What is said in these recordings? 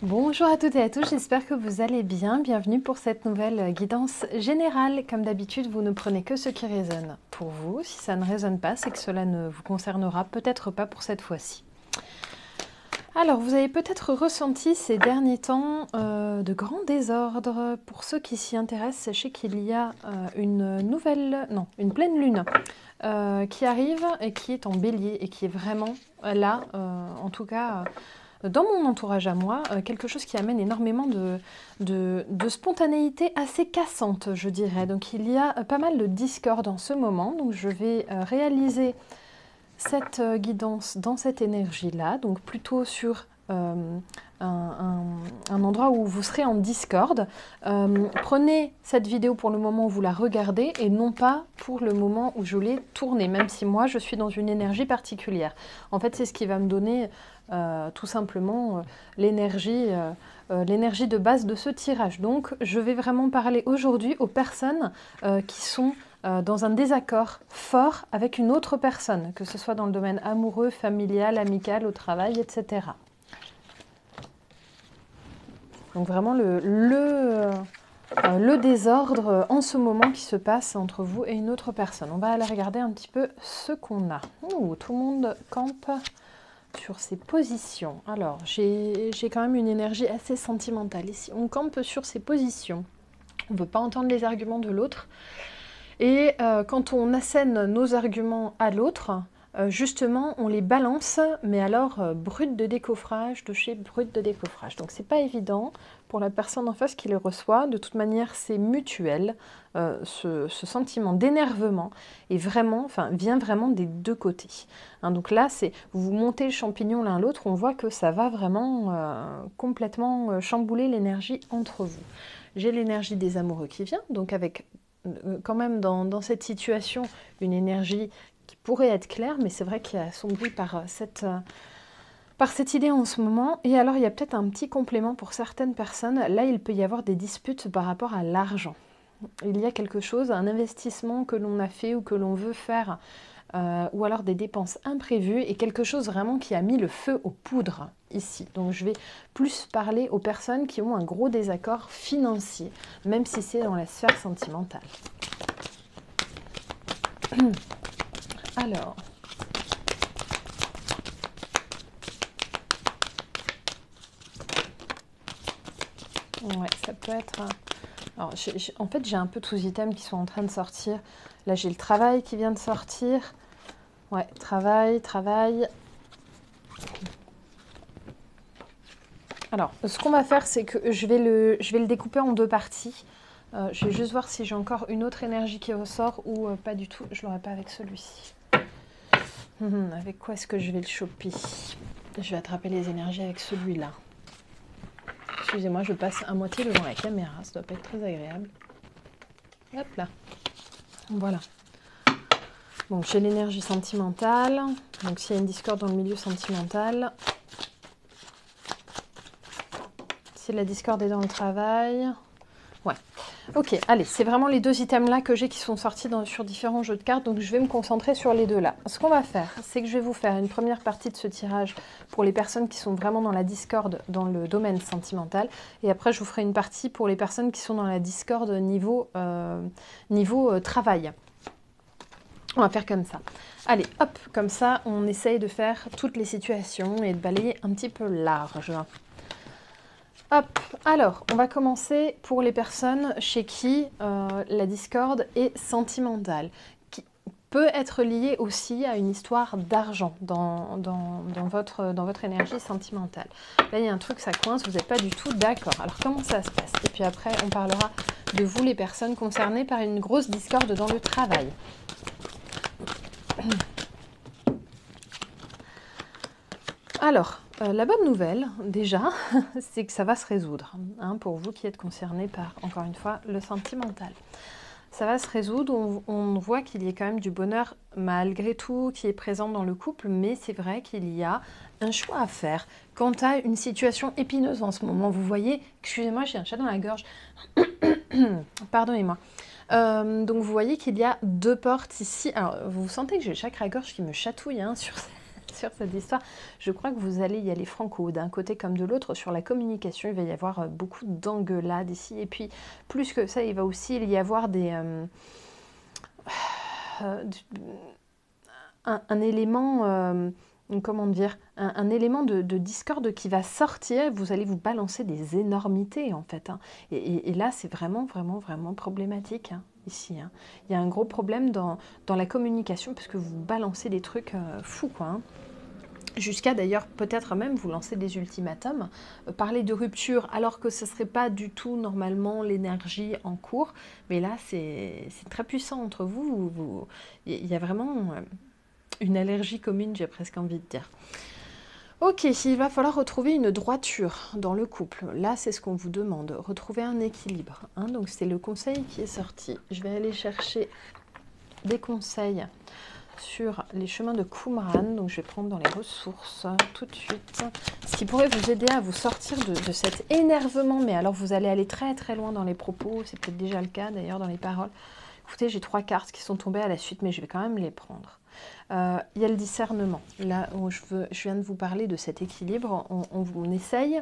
Bonjour à toutes et à tous, j'espère que vous allez bien. Bienvenue pour cette nouvelle guidance générale. Comme d'habitude, vous ne prenez que ce qui résonne pour vous. Si ça ne résonne pas, c'est que cela ne vous concernera peut-être pas pour cette fois-ci. Alors, vous avez peut-être ressenti ces derniers temps de grands désordres. Pour ceux qui s'y intéressent, sachez qu'il y a une pleine lune qui arrive et qui est en bélier et qui est vraiment là, en tout cas... dans mon entourage à moi, quelque chose qui amène énormément de spontanéité assez cassante, je dirais. Donc il y a pas mal de discorde en ce moment. Donc je vais réaliser cette guidance dans cette énergie-là, donc plutôt sur un endroit où vous serez en discorde. Prenez cette vidéo pour le moment où vous la regardez et non pas pour le moment où je l'ai tournée, même si moi je suis dans une énergie particulière. En fait, c'est ce qui va me donner tout simplement l'énergie de base de ce tirage. Donc, je vais vraiment parler aujourd'hui aux personnes qui sont dans un désaccord fort avec une autre personne, que ce soit dans le domaine amoureux, familial, amical, au travail, etc. Donc vraiment le désordre en ce moment qui se passe entre vous et une autre personne. On va aller regarder un petit peu ce qu'on a. Ouh, tout le monde campe sur ses positions. Alors, j'ai quand même une énergie assez sentimentale ici. On campe sur ses positions. On ne peut pas entendre les arguments de l'autre. Et quand on assène nos arguments à l'autre, justement, on les balance, mais alors brut de décoffrage, de chez brut de décoffrage. Donc, c'est pas évident pour la personne en face qui les reçoit. De toute manière, c'est mutuel. Ce sentiment d'énervement est vraiment, vient vraiment des deux côtés. Hein, donc là, vous montez le champignon l'un l'autre, on voit que ça va vraiment complètement chambouler l'énergie entre vous. J'ai l'énergie des amoureux qui vient, donc avec quand même dans cette situation une énergie qui pourrait être claire, mais c'est vrai qu'il y a assombri par cette idée en ce moment. Et alors il y a peut-être un petit complément pour certaines personnes. Là, il peut y avoir des disputes par rapport à l'argent. Il y a quelque chose, un investissement que l'on a fait ou que l'on veut faire, ou alors des dépenses imprévues, et quelque chose vraiment qui a mis le feu aux poudres ici. Donc je vais plus parler aux personnes qui ont un gros désaccord financier, même si c'est dans la sphère sentimentale. Alors... ouais, ça peut être... Alors, en fait, j'ai un peu tous les items qui sont en train de sortir. Là, j'ai le travail qui vient de sortir. Ouais, travail. Alors, ce qu'on va faire, c'est que je vais le découper en deux parties. Je vais juste voir si j'ai encore une autre énergie qui ressort ou pas du tout. Je ne l'aurai pas avec celui-ci. Avec quoi est-ce que je vais le choper? Je vais attraper les énergies avec celui-là. Excusez-moi, je passe à moitié devant la caméra. Ça doit pas être très agréable. Hop là. Voilà. Donc j'ai l'énergie sentimentale. Donc s'il y a une discorde dans le milieu sentimental. Si la discorde est dans le travail. Ouais. Ok, allez, c'est vraiment les deux items là que j'ai qui sont sortis sur différents jeux de cartes. Donc je vais me concentrer sur les deux là. Ce qu'on va faire, c'est que je vais vous faire une première partie de ce tirage pour les personnes qui sont vraiment dans la discorde dans le domaine sentimental. Et après, je vous ferai une partie pour les personnes qui sont dans la discorde niveau travail. On va faire comme ça. Allez, hop, comme ça, on essaye de faire toutes les situations et de balayer un petit peu large. Hop, alors, on va commencer pour les personnes chez qui la discorde est sentimentale, qui peut être liée aussi à une histoire d'argent dans votre énergie sentimentale. Là, il y a un truc, ça coince, vous n'êtes pas du tout d'accord. Alors, comment ça se passe? Et puis après, on parlera de vous, les personnes concernées par une grosse discorde dans le travail. Alors, la bonne nouvelle, déjà, c'est que ça va se résoudre, hein, pour vous qui êtes concernés par, encore une fois, le sentimental. Ça va se résoudre, on voit qu'il y a quand même du bonheur malgré tout qui est présent dans le couple, mais c'est vrai qu'il y a un choix à faire quant à une situation épineuse en ce moment. Vous voyez, excusez-moi, j'ai un chat dans la gorge, pardonnez-moi. Donc vous voyez qu'il y a deux portes ici. Alors, vous sentez que j'ai le chakra-gorge qui me chatouille, hein, sur sur cette histoire. Je crois que vous allez y aller franco, d'un côté comme de l'autre. Sur la communication, il va y avoir beaucoup d'engueulades ici. Et puis, plus que ça, il va aussi y avoir euh, un élément, comment dire, un élément de discorde qui va sortir. Vous allez vous balancer des énormités, en fait. Hein. Et là, c'est vraiment, vraiment, vraiment problématique, hein, ici. Hein. Il y a un gros problème dans la communication, parce que vous balancez des trucs fous, quoi. Hein. Jusqu'à d'ailleurs peut-être même vous lancer des ultimatums, parler de rupture alors que ce ne serait pas du tout normalement l'énergie en cours, mais là c'est très puissant entre vous, il y a vraiment une allergie commune, j'ai presque envie de dire. Ok, il va falloir retrouver une droiture dans le couple. Là, c'est ce qu'on vous demande, retrouver un équilibre. Hein. Donc c'est le conseil qui est sorti. Je vais aller chercher des conseils sur les chemins de Qumran, donc je vais prendre dans les ressources tout de suite, ce qui pourrait vous aider à vous sortir de cet énervement, mais alors vous allez aller très très loin dans les propos, c'est peut-être déjà le cas d'ailleurs dans les paroles. Écoutez, j'ai 3 cartes qui sont tombées à la suite, mais je vais quand même les prendre. Il y a le discernement, là où je viens de vous parler de cet équilibre, on essaye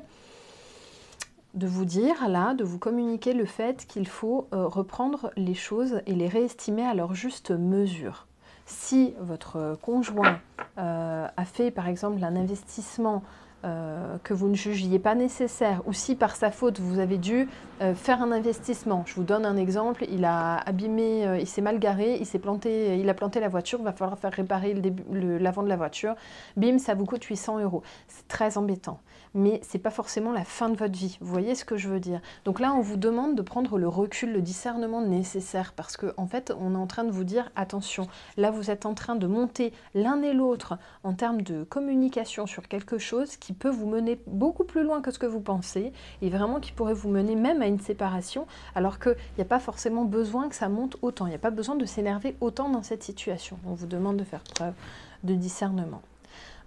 de vous dire là, de vous communiquer le fait qu'il faut reprendre les choses et les réestimer à leur juste mesure. Si votre conjoint a fait par exemple un investissement que vous ne jugiez pas nécessaire, ou si par sa faute vous avez dû faire un investissement, je vous donne un exemple, il a abîmé, il s'est mal garé, il a planté la voiture, il va falloir faire réparer l'avant de la voiture, bim, ça vous coûte 800 €. C'est très embêtant. Mais ce n'est pas forcément la fin de votre vie. Vous voyez ce que je veux dire? Donc là, on vous demande de prendre le recul, le discernement nécessaire, parce qu'en fait, on est en train de vous dire, attention, là, vous êtes en train de monter l'un et l'autre en termes de communication sur quelque chose qui peut vous mener beaucoup plus loin que ce que vous pensez, et vraiment qui pourrait vous mener même à une séparation, alors qu'il n'y a pas forcément besoin que ça monte autant. Il n'y a pas besoin de s'énerver autant dans cette situation. On vous demande de faire preuve de discernement.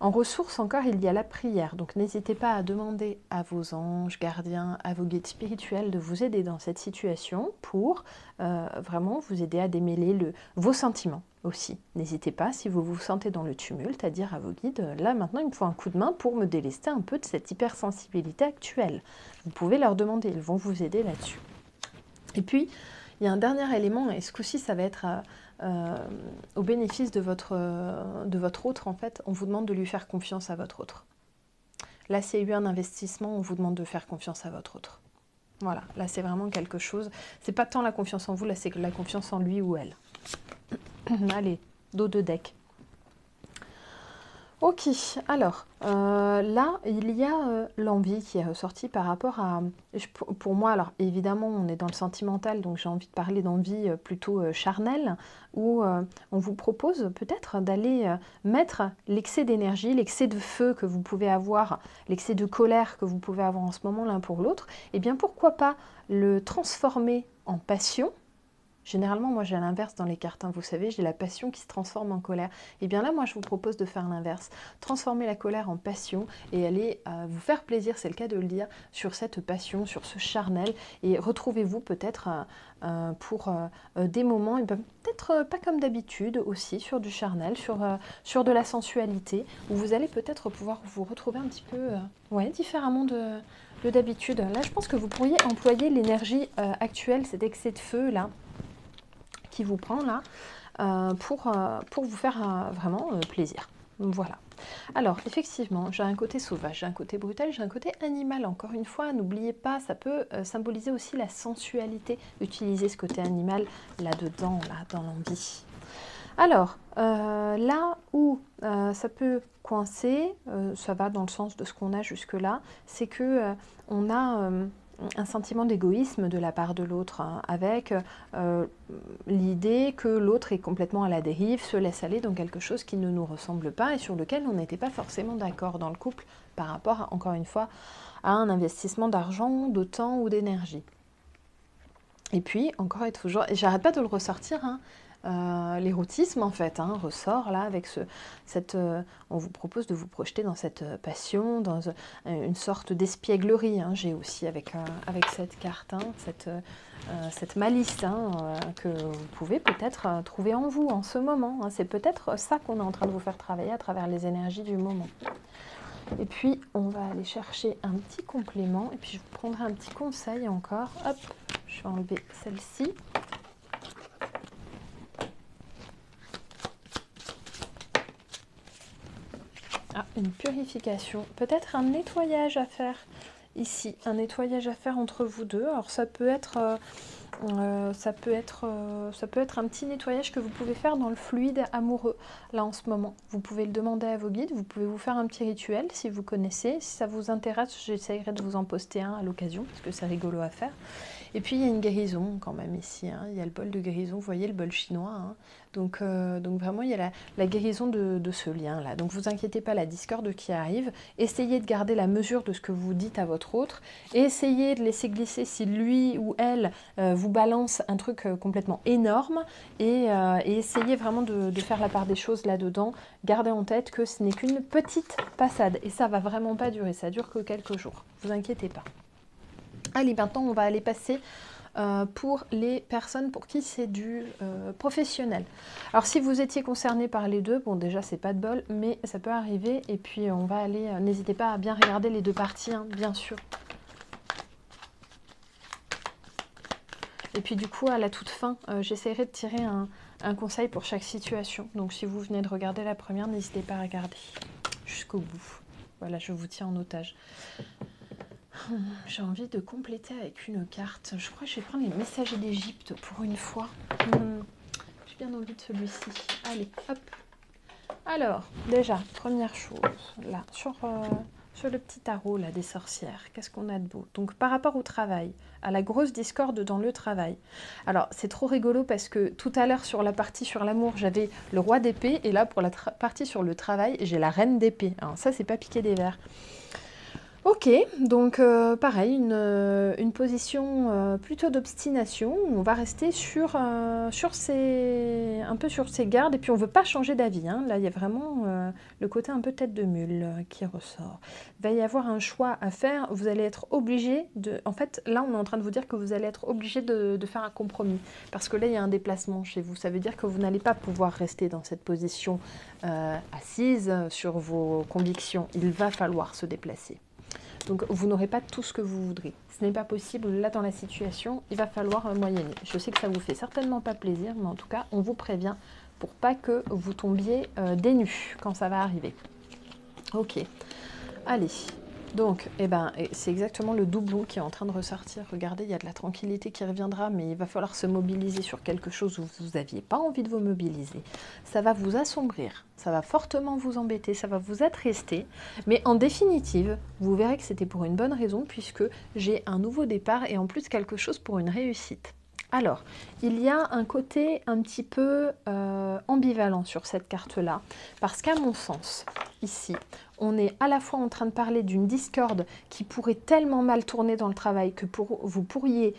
En ressources encore, il y a la prière, donc n'hésitez pas à demander à vos anges, gardiens, à vos guides spirituels de vous aider dans cette situation pour vraiment vous aider à démêler vos sentiments aussi. N'hésitez pas, si vous vous sentez dans le tumulte, à dire à vos guides, là maintenant il me faut un coup de main pour me délester un peu de cette hypersensibilité actuelle. Vous pouvez leur demander, ils vont vous aider là-dessus. Et puis, il y a un dernier élément, et ce coup-ci ça va être au bénéfice de votre autre, en fait, on vous demande de lui faire confiance à votre autre. Là, s'il y a eu un investissement, on vous demande de faire confiance à votre autre. Voilà, là, c'est vraiment quelque chose. C'est pas tant la confiance en vous, là, c'est la confiance en lui ou elle. Allez, dos de deck. Ok, alors, là, il y a l'envie qui est ressortie par rapport à... Pour moi, alors, évidemment, on est dans le sentimental, donc j'ai envie de parler d'envie plutôt charnelle, où on vous propose peut-être d'aller mettre l'excès d'énergie, l'excès de feu que vous pouvez avoir, l'excès de colère que vous pouvez avoir en ce moment l'un pour l'autre, et bien pourquoi pas le transformer en passion. Généralement, moi j'ai l'inverse dans les cartes, hein. Vous savez, j'ai la passion qui se transforme en colère. Et bien là, moi je vous propose de faire l'inverse. Transformer la colère en passion et aller vous faire plaisir, c'est le cas de le dire, sur cette passion, sur ce charnel. Et retrouvez-vous peut-être pour des moments, et peut-être pas comme d'habitude aussi, sur du charnel, sur de la sensualité, où vous allez peut-être pouvoir vous retrouver un petit peu différemment de d'habitude. Là, je pense que vous pourriez employer l'énergie actuelle, cet excès de feu là, qui vous prend là, pour vous faire vraiment plaisir. Voilà. Alors, effectivement, j'ai un côté sauvage, j'ai un côté brutal, j'ai un côté animal. Encore une fois, n'oubliez pas, ça peut symboliser aussi la sensualité. Utilisez ce côté animal là-dedans, là, dans l'envie. Alors, là où ça peut coincer, ça va dans le sens de ce qu'on a jusque-là, c'est que on a un sentiment d'égoïsme de la part de l'autre, hein, avec l'idée que l'autre est complètement à la dérive, se laisse aller dans quelque chose qui ne nous ressemble pas et sur lequel on n'était pas forcément d'accord dans le couple par rapport, encore une fois, à un investissement d'argent, de temps ou d'énergie. Et puis, encore et toujours, et j'arrête pas de le ressortir, hein, l'érotisme en fait, hein, ressort là avec on vous propose de vous projeter dans cette passion, dans une sorte d'espièglerie, hein, j'ai aussi avec cette carte, hein, cette malice, hein, que vous pouvez peut-être trouver en vous en ce moment, hein. C'est peut-être ça qu'on est en train de vous faire travailler à travers les énergies du moment. Et puis on va aller chercher un petit complément et puis je vous prendrai un petit conseil encore. Hop, je vais enlever celle-ci. Ah, une purification, peut-être un nettoyage à faire ici, un nettoyage à faire entre vous deux. Alors ça peut être un petit nettoyage que vous pouvez faire dans le fluide amoureux, là en ce moment. Vous pouvez le demander à vos guides, vous pouvez vous faire un petit rituel si vous connaissez. Si ça vous intéresse, j'essaierai de vous en poster un à l'occasion, parce que c'est rigolo à faire. Et puis il y a une guérison quand même ici, hein. Il y a le bol de guérison, vous voyez le bol chinois, hein. Donc vraiment il y a la guérison de ce lien là. Donc vous inquiétez pas, la discorde qui arrive, essayez de garder la mesure de ce que vous dites à votre autre, et essayez de laisser glisser si lui ou elle vous balance un truc complètement énorme, et essayez vraiment de faire la part des choses là-dedans. Gardez en tête que ce n'est qu'une petite passade, et ça va vraiment pas durer, ça dure que quelques jours, vous inquiétez pas. Allez, maintenant on va aller passer pour les personnes pour qui c'est du professionnel. Alors si vous étiez concerné par les deux, bon déjà c'est pas de bol, mais ça peut arriver, et puis on va aller, n'hésitez pas à bien regarder les deux parties, hein, bien sûr. Et puis du coup à la toute fin, j'essaierai de tirer un conseil pour chaque situation. Donc si vous venez de regarder la première, n'hésitez pas à regarder jusqu'au bout. Voilà, je vous tiens en otage. J'ai envie de compléter avec une carte. Je crois que je vais prendre les messagers d'Égypte pour une fois. J'ai bien envie de celui-ci. Allez, hop. Alors, déjà, première chose, là, sur le petit tarot là, des sorcières, qu'est-ce qu'on a de beau? Donc, par rapport au travail, à la grosse discorde dans le travail. Alors, c'est trop rigolo parce que tout à l'heure, sur la partie sur l'amour, j'avais le roi d'épée, et là, pour la partie sur le travail, j'ai la reine d'épée. Alors, ça, c'est pas piqué des verres. Ok, donc pareil, une position plutôt d'obstination. On va rester un peu sur ses gardes, et puis on ne veut pas changer d'avis, hein. Là, il y a vraiment le côté un peu tête de mule qui ressort. Il va y avoir un choix à faire. Vous allez être obligé de... En fait, là, on est en train de vous dire que vous allez être obligé de faire un compromis. Parce que là, il y a un déplacement chez vous. Ça veut dire que vous n'allez pas pouvoir rester dans cette position assise sur vos convictions. Il va falloir se déplacer. Donc vous n'aurez pas tout ce que vous voudrez. Ce n'est pas possible là dans la situation, il va falloir moyenner. Je sais que ça vous fait certainement pas plaisir, mais en tout cas, on vous prévient pour pas que vous tombiez des nues quand ça va arriver. Ok, allez. Donc, c'est exactement le doublon qui est en train de ressortir. Regardez, il y a de la tranquillité qui reviendra, mais il va falloir se mobiliser sur quelque chose où vous n'aviez pas envie de vous mobiliser. Ça va vous assombrir, ça va fortement vous embêter, ça va vous attrister. Mais en définitive, vous verrez que c'était pour une bonne raison, puisque j'ai un nouveau départ et en plus quelque chose pour une réussite. Alors, il y a un côté un petit peu ambivalent sur cette carte-là, parce qu'à mon sens, ici, on est à la fois en train de parler d'une discorde qui pourrait tellement mal tourner dans le travail que vous pourriez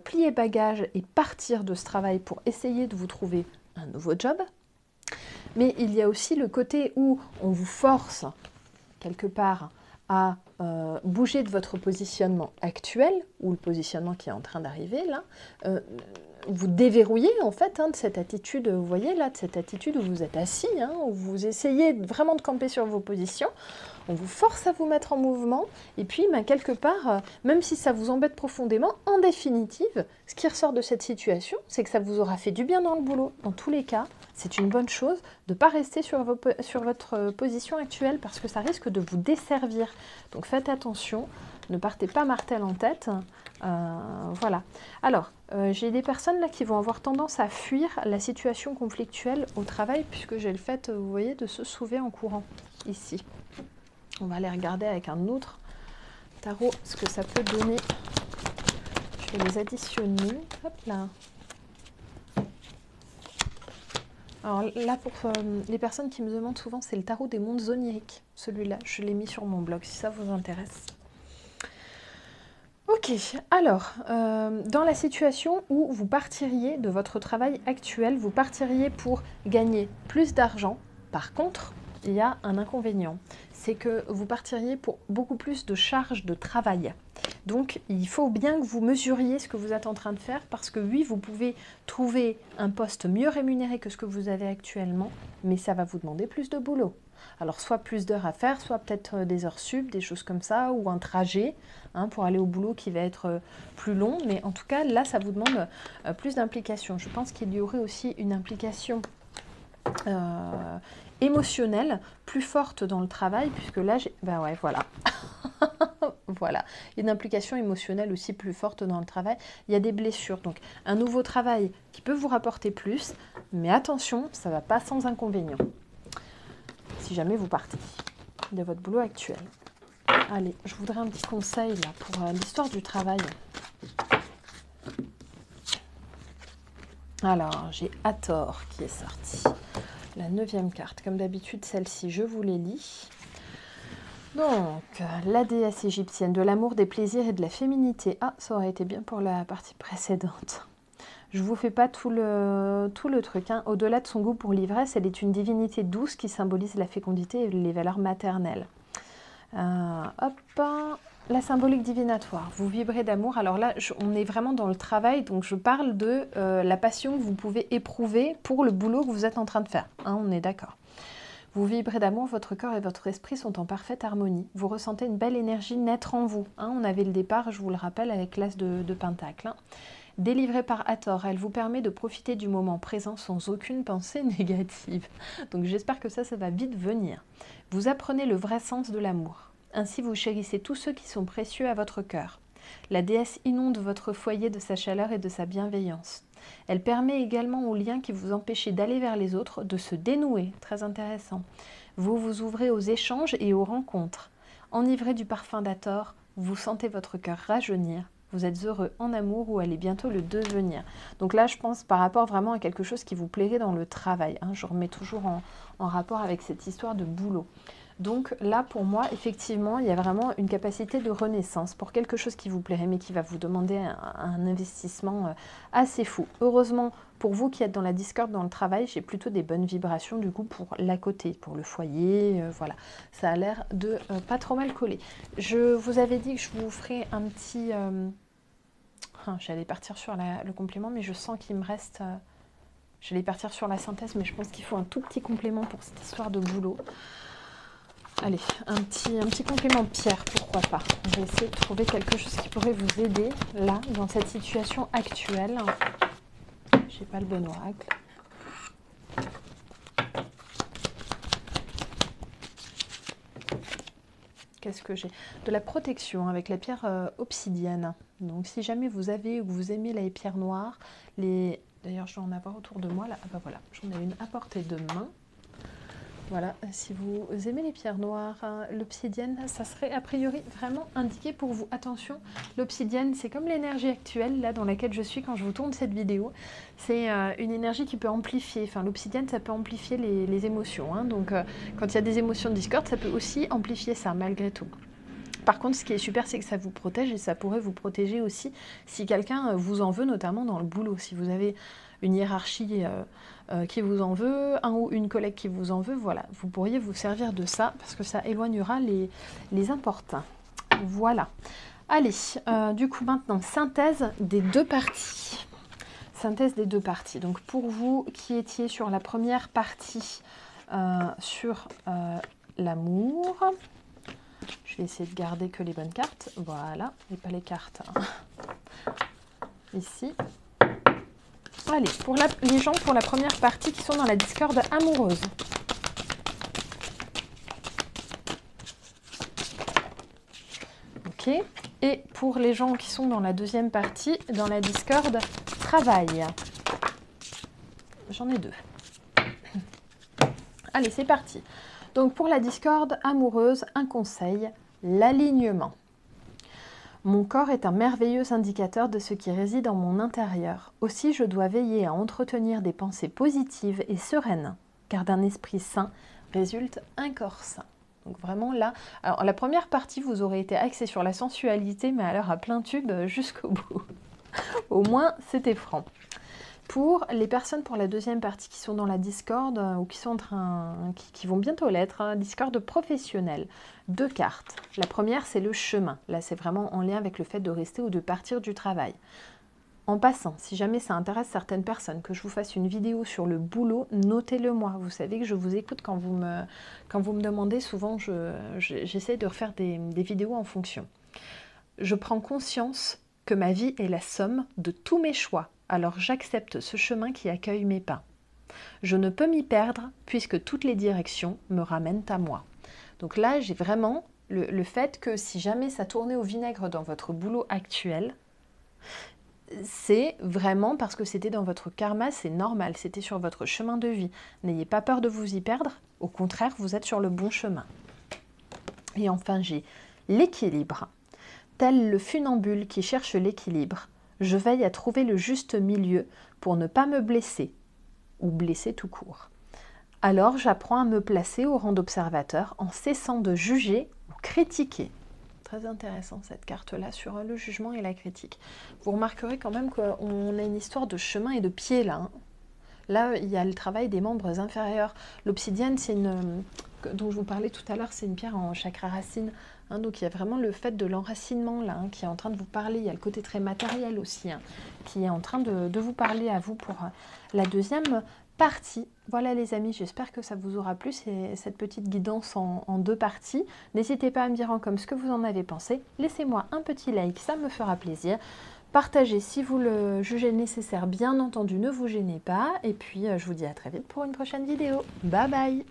plier bagage et partir de ce travail pour essayer de vous trouver un nouveau job. Mais il y a aussi le côté où on vous force, quelque part, à bouger de votre positionnement actuel, ou le positionnement qui est en train d'arriver là, vous déverrouillez en fait de cette attitude, vous voyez là, de cette attitude où vous êtes assis, où vous essayez vraiment de camper sur vos positions, on vous force à vous mettre en mouvement, et puis quelque part, même si ça vous embête profondément, en définitive, ce qui ressort de cette situation, c'est que ça vous aura fait du bien dans le boulot. Dans tous les cas, c'est une bonne chose de ne pas rester sur votre position actuelle, parce que ça risque de vous desservir. Donc faites attention, ne partez pas martel en tête. Voilà. Alors, j'ai des personnes là qui vont avoir tendance à fuir la situation conflictuelle au travail, puisque j'ai le fait, vous voyez, de se sauver en courant, ici. On va aller regarder avec un autre tarot ce que ça peut donner. Je vais les additionner. Hop là. Alors là, pour les personnes qui me demandent souvent, c'est le tarot des mondes oniriques. Celui-là, je l'ai mis sur mon blog, si ça vous intéresse. Ok, alors, dans la situation où vous partiriez de votre travail actuel, vous partiriez pour gagner plus d'argent. Par contre, il y a un inconvénient, c'est que vous partiriez pour beaucoup plus de charges de travail. Donc, il faut bien que vous mesuriez ce que vous êtes en train de faire parce que oui, vous pouvez trouver un poste mieux rémunéré que ce que vous avez actuellement, mais ça va vous demander plus de boulot. Alors, soit plus d'heures à faire, soit peut-être des heures sup, des choses comme ça, ou un trajet pour aller au boulot qui va être plus long. Mais en tout cas, là, ça vous demande plus d'implication. Je pense qu'il y aurait aussi une implication émotionnelle plus forte dans le travail, puisque là, ben ouais, voilà. Voilà, une implication émotionnelle aussi plus forte dans le travail. Il y a des blessures, donc un nouveau travail qui peut vous rapporter plus, mais attention, ça ne va pas sans inconvénient. Si jamais vous partez de votre boulot actuel. Allez, je voudrais un petit conseil là pour l'histoire du travail. Alors, j'ai Hathor qui est sorti. La 9e carte. Comme d'habitude, celle-ci, je vous les lis. Donc, la déesse égyptienne de l'amour, des plaisirs et de la féminité. Ah, ça aurait été bien pour la partie précédente. Je ne vous fais pas tout le truc. Hein. Au-delà de son goût pour l'ivresse, elle est une divinité douce qui symbolise la fécondité et les valeurs maternelles. Hop, la symbolique divinatoire. Vous vibrez d'amour. Alors là, on est vraiment dans le travail, donc je parle de la passion que vous pouvez éprouver pour le boulot que vous êtes en train de faire. Hein, on est d'accord. Vous vibrez d'amour, votre corps et votre esprit sont en parfaite harmonie. Vous ressentez une belle énergie naître en vous. Hein, on avait le départ, je vous le rappelle, avec l'as de Pentacle. Hein. Délivrée par Hathor, elle vous permet de profiter du moment présent sans aucune pensée négative. Donc j'espère que ça va vite venir. Vous apprenez le vrai sens de l'amour. Ainsi vous chérissez tous ceux qui sont précieux à votre cœur. La déesse inonde votre foyer de sa chaleur et de sa bienveillance. Elle permet également aux liens qui vous empêchaient d'aller vers les autres de se dénouer. Très intéressant. Vous vous ouvrez aux échanges et aux rencontres. Enivré du parfum d'Hathor, vous sentez votre cœur rajeunir. Vous êtes heureux en amour ou allez bientôt le devenir. Donc là, je pense par rapport vraiment à quelque chose qui vous plairait dans le travail. Hein, je remets toujours en rapport avec cette histoire de boulot. Donc là, pour moi, effectivement, il y a vraiment une capacité de renaissance pour quelque chose qui vous plairait, mais qui va vous demander un investissement assez fou. Heureusement, pour vous qui êtes dans la discorde dans le travail, j'ai plutôt des bonnes vibrations du coup pour l'à côté, pour le foyer, voilà. Ça a l'air de pas trop mal coller. Je vous avais dit que je vous ferais un petit... j'allais partir sur le complément, mais je sens qu'il me reste... j'allais partir sur la synthèse, mais je pense qu'il faut un tout petit complément pour cette histoire de boulot. Allez, un petit complément pierre, pourquoi pas. Je vais essayer de trouver quelque chose qui pourrait vous aider, là, dans cette situation actuelle. Je n'ai pas le bon oracle. Qu'est-ce que j'ai? De la protection avec la pierre obsidienne. Donc, si jamais vous avez ou vous aimez les pierres noires, d'ailleurs, je vais en avoir autour de moi, là. Ah bah voilà, j'en ai une à portée de main. Voilà, si vous aimez les pierres noires, hein, l'obsidienne, ça serait a priori vraiment indiqué pour vous. Attention, l'obsidienne, c'est comme l'énergie actuelle, là, dans laquelle je suis quand je vous tourne cette vidéo. C'est une énergie qui peut amplifier, enfin l'obsidienne, ça peut amplifier les émotions. Hein, donc, quand il y a des émotions de discorde, ça peut aussi amplifier ça, malgré tout. Par contre, ce qui est super, c'est que ça vous protège et ça pourrait vous protéger aussi si quelqu'un vous en veut, notamment dans le boulot. Si vous avez une hiérarchie qui vous en veut, un ou une collègue qui vous en veut, voilà, vous pourriez vous servir de ça parce que ça éloignera les importuns. Voilà. Allez, du coup maintenant, synthèse des deux parties. Synthèse des deux parties. Donc pour vous qui étiez sur la première partie sur l'amour, je vais essayer de garder que les bonnes cartes. Voilà, et pas les cartes. Hein. Ici. Allez, pour les gens pour la première partie qui sont dans la discorde amoureuse. Ok. Et pour les gens qui sont dans la deuxième partie, dans la discorde travail. J'en ai deux. Allez, c'est parti. Donc pour la discorde amoureuse, un conseil, l'alignement. Mon corps est un merveilleux indicateur de ce qui réside en mon intérieur. Aussi, je dois veiller à entretenir des pensées positives et sereines, car d'un esprit sain résulte un corps sain. Donc vraiment là, alors la première partie, vous aurez été axé sur la sensualité, mais alors à plein tube jusqu'au bout. Au moins, c'était franc. Pour les personnes pour la deuxième partie qui sont dans la Discord ou qui sont en train, qui vont bientôt l'être, hein, Discord professionnel, 2 cartes. La première, c'est le chemin. Là, c'est vraiment en lien avec le fait de rester ou de partir du travail. En passant, si jamais ça intéresse certaines personnes, que je vous fasse une vidéo sur le boulot, notez-le moi. Vous savez que je vous écoute quand vous me demandez. Souvent, j'essaie de refaire des vidéos en fonction. Je prends conscience que ma vie est la somme de tous mes choix. Alors j'accepte ce chemin qui accueille mes pas. Je ne peux m'y perdre puisque toutes les directions me ramènent à moi. Donc là, j'ai vraiment le fait que si jamais ça tournait au vinaigre dans votre boulot actuel, c'est vraiment parce que c'était dans votre karma, c'est normal, c'était sur votre chemin de vie. N'ayez pas peur de vous y perdre, au contraire, vous êtes sur le bon chemin. Et enfin, j'ai l'équilibre. Tel le funambule qui cherche l'équilibre, je veille à trouver le juste milieu pour ne pas me blesser, ou blesser tout court. Alors j'apprends à me placer au rang d'observateur en cessant de juger ou critiquer. Très intéressant cette carte-là sur le jugement et la critique. Vous remarquerez quand même qu'on a une histoire de chemin et de pied là. Hein. Là, il y a le travail des membres inférieurs. L'obsidienne, c'est une, dont je vous parlais tout à l'heure, c'est une pierre en chakra racine. Hein, donc il y a vraiment le fait de l'enracinement là, hein, qui est en train de vous parler. Il y a le côté très matériel aussi, hein, qui est en train de vous parler à vous pour la deuxième partie. Voilà les amis, j'espère que ça vous aura plu, cette petite guidance en 2 parties. N'hésitez pas à me dire en com ce que vous en avez pensé. Laissez-moi un petit like, ça me fera plaisir. Partagez si vous le jugez nécessaire, bien entendu, ne vous gênez pas. Et puis, je vous dis à très vite pour une prochaine vidéo. Bye bye!